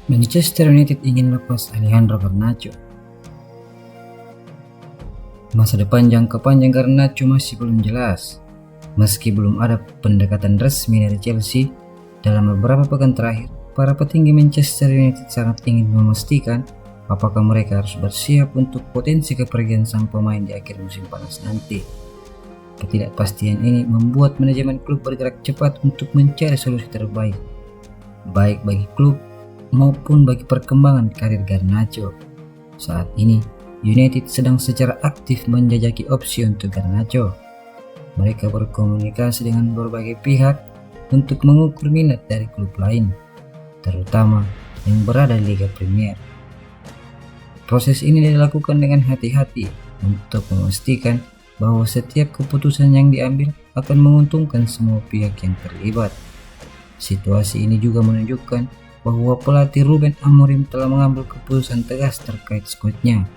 Manchester United ingin lepas Alejandro Garnacho. Masa depan jangka panjang Garnacho masih belum jelas. Meski belum ada pendekatan resmi dari Chelsea, dalam beberapa pekan terakhir, para petinggi Manchester United sangat ingin memastikan apakah mereka harus bersiap untuk potensi kepergian sang pemain di akhir musim panas nanti. Ketidakpastian ini membuat manajemen klub bergerak cepat untuk mencari solusi terbaik, baik bagi klub maupun bagi perkembangan karir Garnacho. Saat ini, United sedang secara aktif menjajaki opsi untuk Garnacho. Mereka berkomunikasi dengan berbagai pihak untuk mengukur minat dari klub lain, terutama yang berada di Liga Premier. Proses ini dilakukan dengan hati-hati untuk memastikan bahwa setiap keputusan yang diambil akan menguntungkan semua pihak yang terlibat. Situasi ini juga menunjukkan bahwa pelatih Ruben Amorim telah mengambil keputusan tegas terkait skuadnya,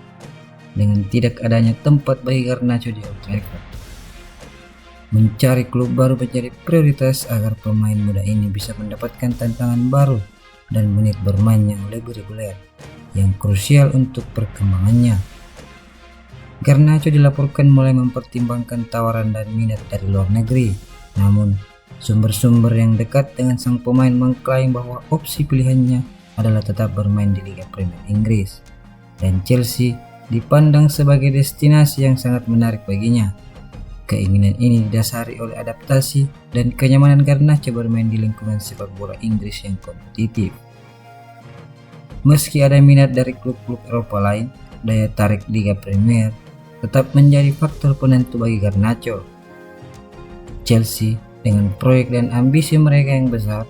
dengan tidak adanya tempat bagi Garnacho di Old Trafford. Mencari klub baru menjadi prioritas agar pemain muda ini bisa mendapatkan tantangan baru dan menit bermain yang lebih reguler, yang krusial untuk perkembangannya. Garnacho dilaporkan mulai mempertimbangkan tawaran dan minat dari luar negeri, namun sumber-sumber yang dekat dengan sang pemain mengklaim bahwa opsi pilihannya adalah tetap bermain di Liga Premier Inggris, dan Chelsea dipandang sebagai destinasi yang sangat menarik baginya. Keinginan ini didasari oleh adaptasi dan kenyamanan Garnacho bermain di lingkungan sepak bola Inggris yang kompetitif. Meski ada minat dari klub-klub Eropa lain, daya tarik Liga Premier tetap menjadi faktor penentu bagi Garnacho. Chelsea dengan proyek dan ambisi mereka yang besar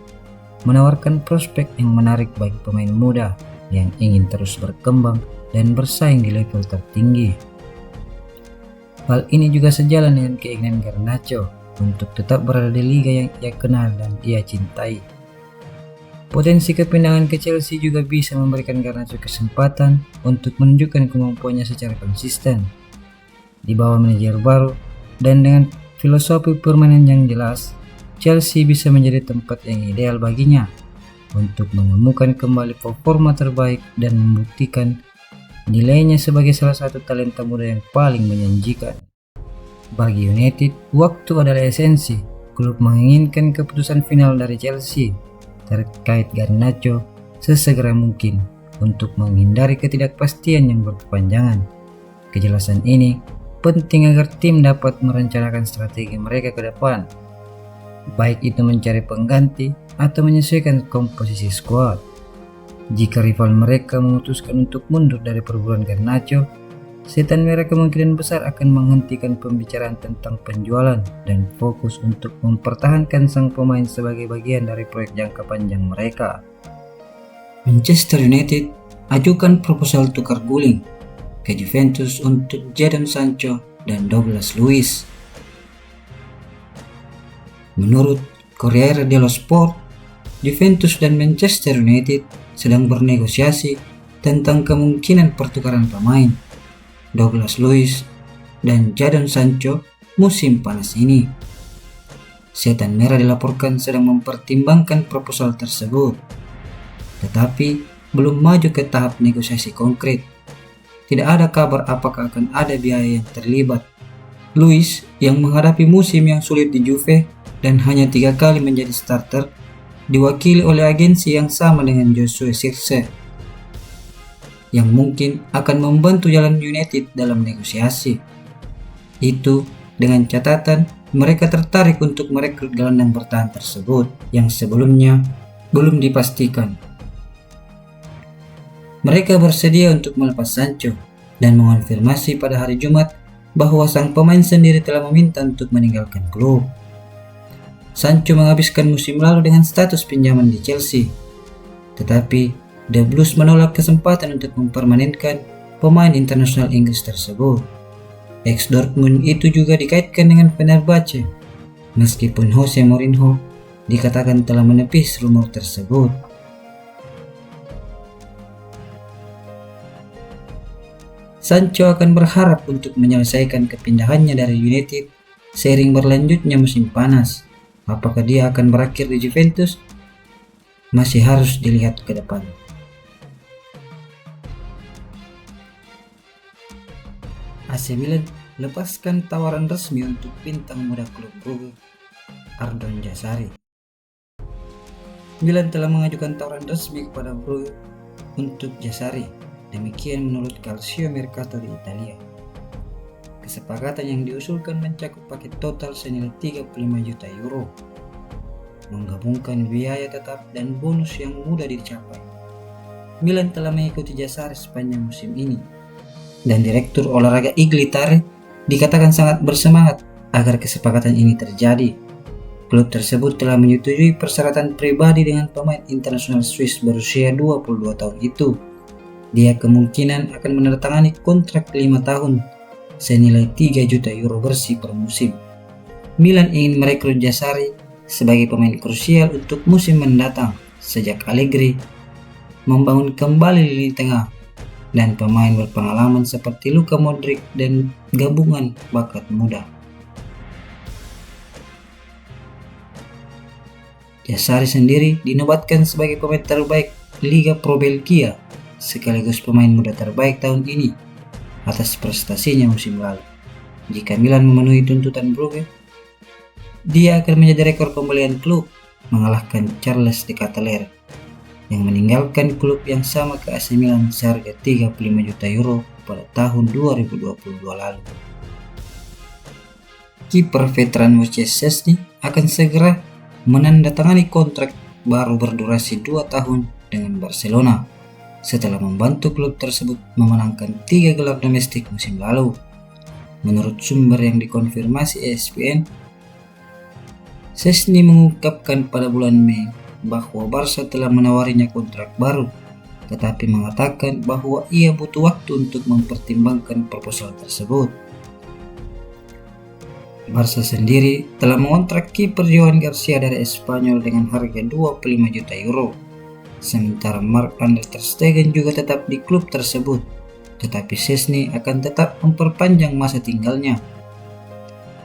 menawarkan prospek yang menarik bagi pemain muda yang ingin terus berkembang dan bersaing di level tertinggi. Hal ini juga sejalan dengan keinginan Garnacho untuk tetap berada di liga yang ia kenal dan ia cintai. Potensi kepindahan ke Chelsea juga bisa memberikan Garnacho kesempatan untuk menunjukkan kemampuannya secara konsisten. Di bawah manajer baru dan dengan filosofi permainan yang jelas, Chelsea bisa menjadi tempat yang ideal baginya untuk menemukan kembali performa terbaik dan membuktikan nilainya sebagai salah satu talenta muda yang paling menjanjikan. Bagi United, waktu adalah esensi. Klub menginginkan keputusan final dari Chelsea terkait Garnacho sesegera mungkin untuk menghindari ketidakpastian yang berkepanjangan. Kejelasan ini penting agar tim dapat merencanakan strategi mereka ke depan, baik itu mencari pengganti atau menyesuaikan komposisi skuad. Jika rival mereka memutuskan untuk mundur dari perburuan Garnacho, Setan Merah kemungkinan besar akan menghentikan pembicaraan tentang penjualan dan fokus untuk mempertahankan sang pemain sebagai bagian dari proyek jangka panjang mereka. Manchester United ajukan proposal tukar guling ke Juventus untuk Jadon Sancho dan Douglas Luiz. Menurut Corriere dello Sport, Juventus dan Manchester United sedang bernegosiasi tentang kemungkinan pertukaran pemain Douglas Luiz dan Jadon Sancho musim panas ini. Setan Merah dilaporkan sedang mempertimbangkan proposal tersebut, tetapi belum maju ke tahap negosiasi konkret. Tidak ada kabar apakah akan ada biaya yang terlibat. Luiz yang menghadapi musim yang sulit di Juve dan hanya 3 kali menjadi starter, diwakili oleh agensi yang sama dengan Joshua Zirkzee, yang mungkin akan membantu jalan United dalam negosiasi. Itu dengan catatan mereka tertarik untuk merekrut gelandang bertahan tersebut yang sebelumnya belum dipastikan. Mereka bersedia untuk melepas Sancho dan mengonfirmasi pada hari Jumat bahwa sang pemain sendiri telah meminta untuk meninggalkan klub. Sancho menghabiskan musim lalu dengan status pinjaman di Chelsea, tetapi The Blues menolak kesempatan untuk mempermanenkan pemain internasional Inggris tersebut. Ex-Dortmund itu juga dikaitkan dengan Fenerbahce, meskipun Jose Mourinho dikatakan telah menepis rumor tersebut. Sancho akan berharap untuk menyelesaikan kepindahannya dari United seiring berlanjutnya musim panas. Apakah dia akan berakhir di Juventus? Masih harus dilihat ke depan. AC Milan lepaskan tawaran resmi untuk bintang muda klub Brugge, Ardon Jazari. Milan telah mengajukan tawaran resmi kepada Brugge untuk Jazari. Demikian menurut Calcio Mercato di Italia. Kesepakatan yang diusulkan mencakup paket total senilai 35 juta euro, menggabungkan biaya tetap dan bonus yang mudah dicapai. Milan telah mengikuti Jazari sepanjang musim ini, dan Direktur Olahraga Iglitare dikatakan sangat bersemangat agar kesepakatan ini terjadi. Klub tersebut telah menyetujui persyaratan pribadi dengan pemain internasional Swiss berusia 22 tahun itu. Dia kemungkinan akan menandatangani kontrak 5 tahun senilai 3 juta euro bersih per musim. Milan ingin merekrut Jazari sebagai pemain krusial untuk musim mendatang sejak Allegri membangun kembali lini tengah dan pemain berpengalaman seperti Luka Modric dan gabungan bakat muda. Jazari sendiri dinobatkan sebagai pemain terbaik Liga Pro Belgia sekaligus pemain muda terbaik tahun ini atas prestasinya musim lalu. Jika Milan memenuhi tuntutan Brugge, dia akan menjadi rekor pembelian klub, mengalahkan Charles de Ketelaere yang meninggalkan klub yang sama ke AC Milan seharga 35 juta euro pada tahun 2022 lalu. Kiper veteran Wojciech Szczesny akan segera menandatangani kontrak baru berdurasi 2 tahun dengan Barcelona setelah membantu klub tersebut memenangkan 3 gelar domestik musim lalu. Menurut sumber yang dikonfirmasi ESPN, Szczesny mengungkapkan pada bulan Mei bahwa Barca telah menawarinya kontrak baru, tetapi mengatakan bahwa ia butuh waktu untuk mempertimbangkan proposal tersebut. Barca sendiri telah mengontrak kiper Johan Garcia dari Espanyol dengan harga 25 juta euro. Sementara Marc-Andre ter Stegen juga tetap di klub tersebut, tetapi Szczesny akan tetap memperpanjang masa tinggalnya.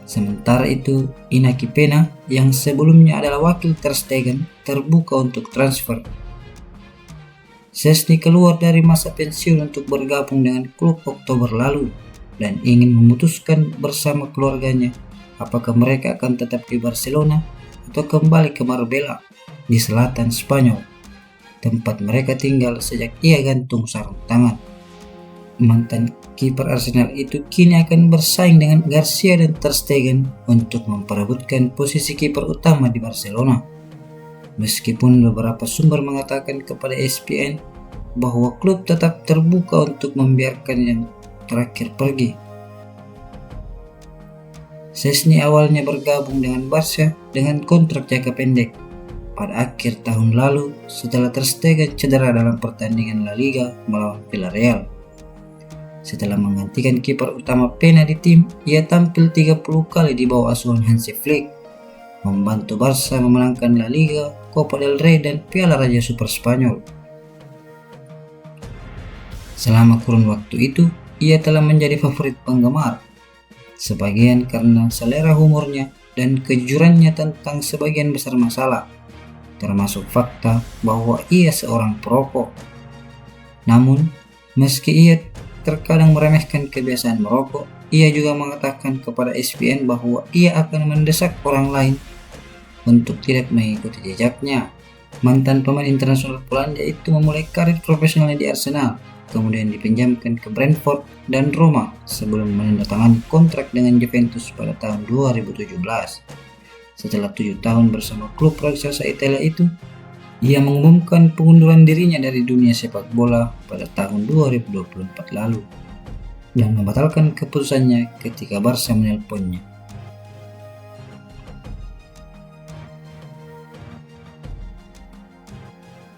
Sementara itu, Inaki Pena yang sebelumnya adalah wakil ter Stegen terbuka untuk transfer. Szczesny keluar dari masa pensiun untuk bergabung dengan klub Oktober lalu dan ingin memutuskan bersama keluarganya apakah mereka akan tetap di Barcelona atau kembali ke Marbella di selatan Spanyol, tempat mereka tinggal sejak ia gantung sarung tangan. Mantan kiper Arsenal itu kini akan bersaing dengan Garcia dan ter Stegen untuk memperebutkan posisi kiper utama di Barcelona. Meskipun beberapa sumber mengatakan kepada ESPN bahwa klub tetap terbuka untuk membiarkan yang terakhir pergi. Szczesny awalnya bergabung dengan Barca dengan kontrak jangka pendek pada akhir tahun lalu setelah ter Stegen cedera dalam pertandingan La Liga melawan Villarreal. Setelah menggantikan kiper utama Pena di tim, ia tampil 30 kali di bawah asuhan Hansi Flick, membantu Barca memenangkan La Liga, Copa del Rey dan Piala Raja Super Spanyol. Selama kurun waktu itu, ia telah menjadi favorit penggemar, sebagian karena selera humornya dan kejujurannya tentang sebagian besar masalah, termasuk fakta bahwa ia seorang perokok. Namun, meski ia terkadang meremehkan kebiasaan merokok, ia juga mengatakan kepada ESPN bahwa ia akan mendesak orang lain untuk tidak mengikuti jejaknya. Mantan pemain internasional Polandia itu memulai karir profesionalnya di Arsenal, kemudian dipinjamkan ke Brentford dan Roma sebelum menandatangani kontrak dengan Juventus pada tahun 2017. Setelah 7 tahun bersama klub raksasa Italia itu, ia mengumumkan pengunduran dirinya dari dunia sepak bola pada tahun 2024 lalu dan membatalkan keputusannya ketika Barca menelponnya.